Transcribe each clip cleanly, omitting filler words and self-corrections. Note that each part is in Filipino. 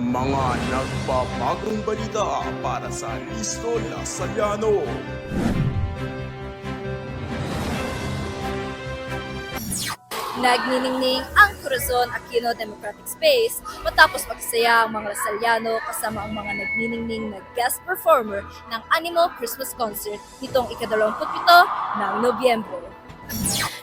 Mga nagpapagong balita para sa Listo Lasaliano. Nagniningning ang Corazon Aquino Democratic Space matapos magsaya ang mga Lasalliano kasama ang mga nagniningning na guest performer ng Animo Christmas Concert nitong ika-27 ng Nobyembre.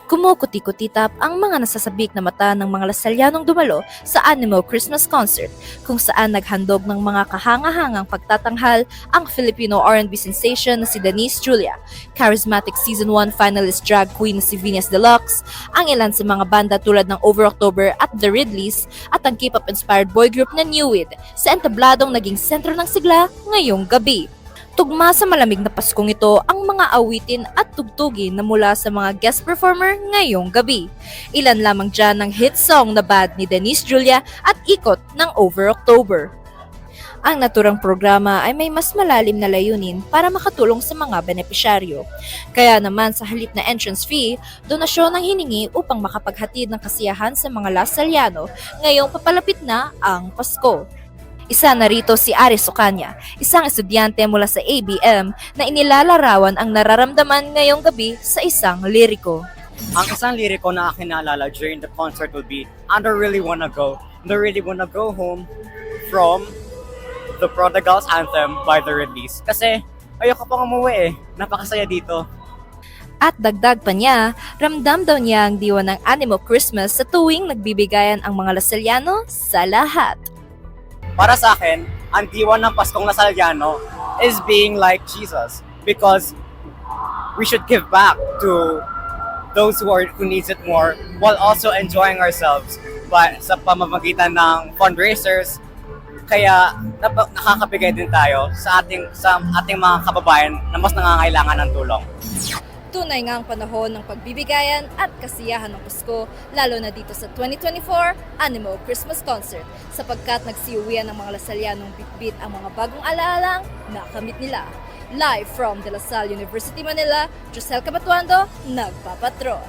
Kumukuti-kutitap ang mga nasasabik na mata ng mga Lasallianong dumalo sa Animo Christmas Concert kung saan naghandog ng mga kahanga-hangang pagtatanghal ang Filipino R&B sensation na si Denise Julia, charismatic Season 1 finalist drag queen na si Venus Deluxe, ang ilan sa mga banda tulad ng Over October at The Ridleys at ang K-pop inspired boy group na Newid sa entabladong naging sentro ng sigla ngayong gabi. Tugma sa malamig na Paskong ito ang mga awitin at tugtugin na mula sa mga guest performer ngayong gabi. Ilan lamang dyan ng hit song na Bad ni Denise Julia at Ikot ng Over October. Ang naturang programa ay may mas malalim na layunin para makatulong sa mga benepisyaryo. Kaya naman sa halip na entrance fee, donasyon ang hiningi upang makapaghatid ng kasiyahan sa mga Lasalliano ngayong papalapit na ang Pasko. Isa na rito si Aris Ocaña, isang estudyante mula sa ABM na inilalarawan ang nararamdaman ngayong gabi sa isang liriko. Ang isang liriko na akin naalala during the concert would be, I don't really wanna go home from the Prodigal's Anthem by The Ridleys. Kasi ayoko pang umuwi napakasaya dito. At dagdag pa niya, ramdam daw niya ang diwa ng Animo Christmas sa tuwing nagbibigayan ang mga Lasalliano sa lahat. Para sa akin, ang diwa ng Paskong Lasalliano is being like Jesus because we should give back to those who needs it more while also enjoying ourselves sa pamamagitan ng fundraisers. Kaya nakakabigay din tayo sa ating mga kababayan na mas nangangailangan ng tulong. Tunay nga ang panahon ng pagbibigayan at kasiyahan ng Pasko, lalo na dito sa 2024 Animo Christmas Concert, sapagkat nagsiuwian ng mga Lasallianong bitbit ang mga bagong alaalang nakamit nila. Live from De La Salle University, Manila, Josel Cabatuando, nagpapatrol.